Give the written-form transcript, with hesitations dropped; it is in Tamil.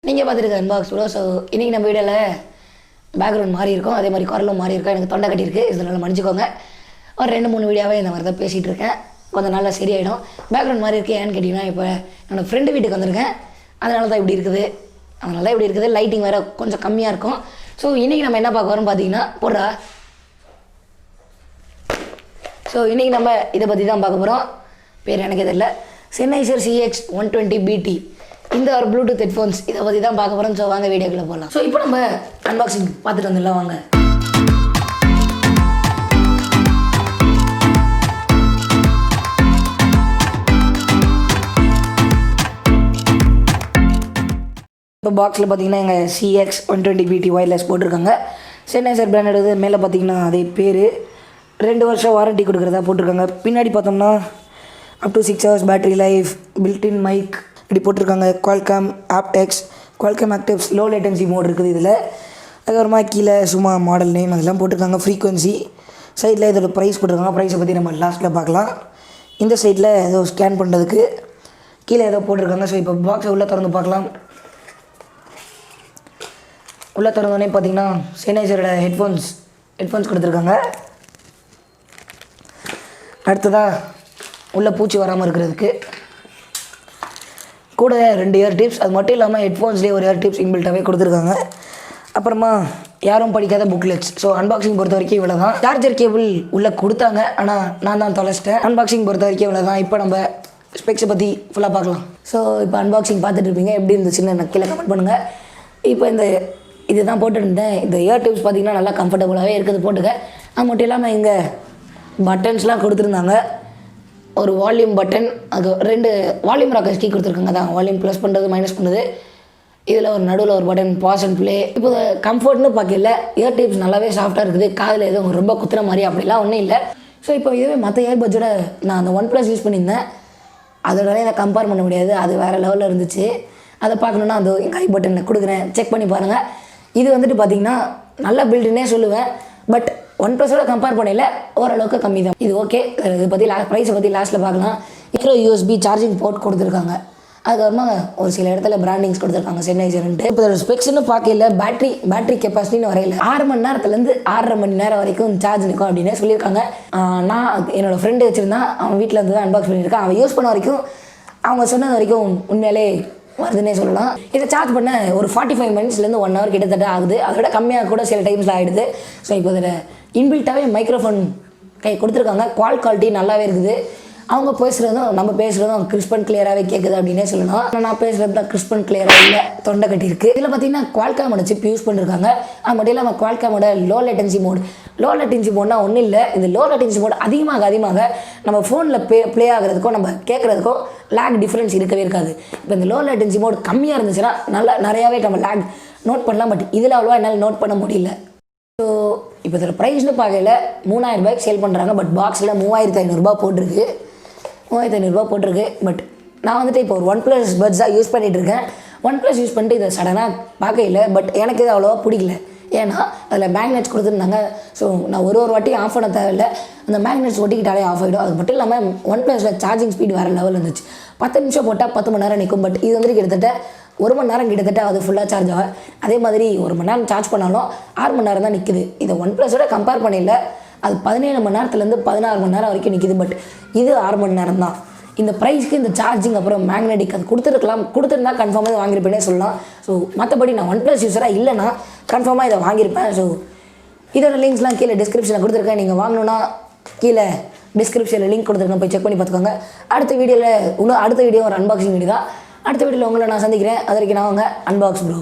நீங்கள் பார்த்துருக்க அன்பாக்ஸ் ப்ரோ. ஸோ இன்றைக்கி நம்ம வீடியோவில் பேக்ரவுண்ட் மாறி இருக்கும், அதே மாதிரி குரலும் மாறி இருக்கும். எனக்கு தொண்டை கட்டியிருக்கு, இதனால் மன்னிச்சிக்கோங்க. ஒரு 2-3 வீடியோவே இந்த மாதிரி தான் பேசிகிட்டு இருக்கேன். கொஞ்சம் நாளில் சரியாயிடும். பேக்ரவுண்ட் மாறி இருக்குது ஏன்னு கேட்டிங்கன்னா, இப்போ என்னோடய ஃப்ரெண்டு வீட்டுக்கு வந்திருக்கேன், அதனால தான் இப்படி இருக்குது. லைட்டிங் வேறு கொஞ்சம் கம்மியாக இருக்கும். ஸோ இன்றைக்கி நம்ம என்ன பார்க்க வரோம்னு பார்த்தீங்கன்னா போடுறா. ஸோ இன்றைக்கி நம்ம இதை பற்றி தான் பார்க்க போகிறோம். பேர் எனக்கு தெரியல. Sennheiser CX 120 BT இந்த ஒரு ப்ளூடூத் ஹெட்ஃபோன்ஸ் இதை பற்றி தான் பார்க்க போகிறோம். ஸோ வாங்க வீடியோக்குள்ளே போகலாம். ஸோ இப்போ நம்ம அன்பாக்சிங் பார்த்துட்டு வந்துடலாம் வாங்க. இப்போ பாக்ஸில் பார்த்தீங்கன்னா எங்கள் CX 120 BT ஒயர்லெஸ் போட்டிருக்காங்க. Sennheiser branded. மேலே பார்த்தீங்கன்னா அதே பேர் 2 வருஷம் வாரண்ட்டி கொடுக்குறதா போட்டிருக்காங்க. பின்னாடி பார்த்தோம்னா up to 6 hours battery life, built in mic இப்படி போட்டிருக்காங்க. Qualcomm aptX, Qualcomm aptX low latency mode இருக்குது இதில். அதுக்கப்புறமா கீழே சும்மா மாடல் நேம் அதெல்லாம் போட்டிருக்காங்க. ஃப்ரீக்வன்சி சைடில் இதோட ப்ரைஸ் போட்டிருக்காங்க. ப்ரைஸை பற்றி நம்ம லாஸ்ட்டில் பார்க்கலாம். இந்த சைடில் ஏதோ ஸ்கேன் பண்ணுறதுக்கு கீழே ஏதோ போட்டிருக்காங்க. ஸோ இப்போ பாக்ஸை உள்ளே திறந்து பார்க்கலாம். உள்ளே திறந்தோடனே பார்த்தீங்கன்னா Sennheiser ஹெட்ஃபோன்ஸ் கொடுத்துருக்காங்க. அடுத்ததாக உள்ளே பூச்சி வராமல் இருக்கிறதுக்கு கூட 2 இயர் டிப்ஸ், அது மட்டும் இல்லாமல் ஹெட்ஃபோன்ஸ்லேயே ஒரு இயர் டிப்ஸ் இன்பில்ட்டாகவே கொடுத்துருக்காங்க. அப்புறமா யாரும் படிக்காத புக்லெட்ஸ். ஸோ அன்பாக்சிங் பொறுத்த வரைக்கும் இவ்வளோ தான். சார்ஜர் கேபிள் உள்ளே கொடுத்தாங்க, ஆனால் நான் தான் தொலைச்சிட்டேன். அன்பாக்சிங் பொறுத்த வரைக்கும் இவ்வளோ தான். இப்போ நம்ம ஸ்பெக்ஸை பற்றி ஃபுல்லாக பார்க்கலாம். ஸோ இப்போ அன்பாக்சிங் பார்த்துட்டு இருப்பீங்க, எப்படி இருந்துச்சுன்னு எனக்கு கீழே கமெண்ட் பண்ணுங்கள். இப்போ இது தான் போட்டுருந்தேன். இந்த இயர் டிப்ஸ் பார்த்திங்கன்னா நல்லா கம்ஃபர்டபுளாகவே இருக்குது போட்டுக்க. அது மட்டும் இல்லாமல் இங்கே பட்டன்ஸ்லாம் கொடுத்துருந்தாங்க. ஒரு வால்யூம் பட்டன், அது 2 வால்யூம் ராக்கர்ஸ் கீ கொடுத்துருக்காங்க. தான் வால்யூம் ப்ளஸ் பண்ணுறது மைனஸ் பண்ணுறது. இதில் ஒரு நடுவில் ஒரு பட்டன் பாஸ் அண்ட் ப்ளே. இப்போ கம்ஃபர்ட்னு பார்க்கல, இயர் டிப்ஸ் நல்லாவே சாஃப்டாக இருக்குது. காதில் எதுவும் ரொம்ப குத்துற மாதிரி அப்படிலாம் ஒன்றும் இல்லை. ஸோ இப்போ இதுவே மற்ற இயர்பட்ஸோட நான் அந்த OnePlus யூஸ் பண்ணியிருந்தேன், அதோடய இதை கம்பேர் பண்ண முடியாது. அது வேறு லெவலில் இருந்துச்சு. அதை பார்க்கணுன்னா அந்த எங்கள் ஐ பட்டனில் கொடுக்குறேன், செக் பண்ணி பாருங்கள். இது வந்துட்டு பார்த்திங்கன்னா நல்ல பில்டுன்னே சொல்லுவேன். பட் OnePlus-ஓட கம்பேர் பண்ணல, ஓரளவுக்கு கம்மி தான். இது ஓகே. இதை பற்றி ப்ரைஸை பற்றி லாஸ்ட்டில் பார்க்கலாம். மைக்ரோ USB சார்ஜிங் போர்ட் கொடுத்துருக்காங்க. அதுக்கப்புறமா ஒரு சில இடத்துல பிராண்டிங்ஸ் கொடுத்துருக்காங்க Sennheiser-ன்ட்டு. இப்போ ஸ்பெக்ஸ்னு பார்க்கல, பேட்டரி கெப்பாசிட்டின்னு வரையில 6 மணி நேரத்துலேருந்து 6.5 மணி நேரம் வரைக்கும் சார்ஜ் நிற்கும் அப்படின்னே சொல்லியிருக்காங்க. நான் என்னோடய ஃப்ரெண்டு வச்சுருந்தான், அவன் வீட்டில் இருந்து தான் அன்பாக்ஸ் பண்ணியிருக்கான். அவன் யூஸ் பண்ண வரைக்கும், அவங்க சொன்னது வரைக்கும் உண்மையிலே வருதுன்னே சொல்லலாம். இதை சார்ஜ் பண்ண ஒரு 45 மினிட்ஸ்லேருந்து 1 hour கிட்டத்தட்ட ஆகுது. அதோட கம்மியாக கூட சில டைம்ஸில் ஆகிடுது. ஸோ இப்போ இதில் இன்பில்ட்டாகவே மைக்ரோஃபோன் கொடுத்துருக்காங்க. குவாலிட்டி நல்லாவே இருக்குது. அவங்க பேசுகிறதும் நம்ம பேசுகிறதும் கிறிஸ்ப் அண்ட் கிளியராகவே கேட்குது அப்படின்னே சொல்லலாம். ஆனால் நான் பேசுகிறது தான் கிறிஸ்ப் அண்ட் கிளியராக இல்லை, தொண்டை கட்டியிருக்கு. இதில் பார்த்தீங்கன்னா Qualcomm சிப் யூஸ் பண்ணியிருக்காங்க. அது மட்டும் இல்லாமல் Qualcomm லோ லேட்டன்சி மோட்னா ஒன்றும் இல்லை. இந்த லோ லேட்டன்சி மோட் அதிகமாக நம்ம ஃபோனில் ப்ளே ஆகிறதுக்கும் நம்ம கேட்குறதுக்கும் லேக் டிஃப்ரென்ஸ் இருக்கவே இருக்காது. இப்போ இந்த லோ லேட்டன்சி மோட் கம்மியாக இருந்துச்சுன்னா நிறையாவே நம்ம லேக் நோட் பண்ணலாம். பட் இதில் அவ்வளோவா என்னால் நோட் பண்ண முடியல. ஸோ இப்போ இதில் ப்ரைஸ்னு பார்க்கல 3000 ரூபாய்க்கு சேல் பண்ணுறாங்க. பட் பாக்ஸில் 3500 ரூபா போட்டிருக்கு. 3500 ரூபா போட்டிருக்கு. பட் நான் வந்துட்டு இப்போ ஒரு OnePlus பட்ஸாக யூஸ் பண்ணிகிட்ருக்கேன். OnePlus யூஸ் பண்ணிட்டு இதை சடனாக பார்க்கல. பட் எனக்கு இது அவ்வளோவா பிடிக்கல. ஏன்னா அதில் மேக்னெட்ஸ் கொடுத்துருந்தாங்க. ஸோ நான் ஒரு வாட்டியும் ஆஃப் பண்ண தேவையில்லை, அந்த மேக்னெட்ஸ் ஒட்டிக்கிட்டாலே ஆஃப் ஆகிடும். அது மட்டும் இல்லாமல் OnePlusல சார்ஜிங் ஸ்பீட் வேறு லெவல் இருந்துச்சு. 10 நிமிஷம் போட்டால் 10 மணி நேரம் நிற்கும். பட் இது வந்துட்டு கிட்டத்தட்ட 1 மணி நேரம் கிட்டத்தட்ட அது ஃபுல்லாக சார்ஜ் ஆகும். அதே மாதிரி 1 மணி நேரம் சார்ஜ் பண்ணாலும் 6 மணி நேரம் தான் நிற்குது. இதை OnePlus-ஓட கம்பேர் பண்ணல, அது 17 மணி நேரத்துலேருந்து 16 மணி நேரம் வரைக்கும் நிற்கிது. பட் இது 6 மணி நேரம் தான். இந்த ப்ரைஸ்க்கு இந்த சார்ஜிங் அப்புறம் மேக்னெட்டிக் அது கொடுத்துருந்தா கன்ஃபார்மாக இதை வாங்கியிருப்பேனே சொல்லலாம். ஸோ மற்றபடி நான் OnePlus யூஸராக இல்லைனா கன்ஃபார்மாக இதை வாங்கியிருப்பேன். ஸோ இதோட லிங்க்ஸ்லாம் கீழே டிஸ்கிரிப்ஷனில் கொடுத்துருக்கேன். நீங்கள் வாங்கணுன்னா கீழே டிஸ்கிரிப்ஷனில் லிங்க் கொடுத்துருக்கேன், போய் செக் பண்ணி பார்த்துக்கோங்க. அடுத்த வீடியோ ஒரு அன்பாக்சிங் வீடியோ தான். அடுத்த வீடியோவில் உங்களை நான் சந்திக்கிறேன். அது வரைக்கும் நான் வாங்க அன்பாக்ஸ் ப்ரோ.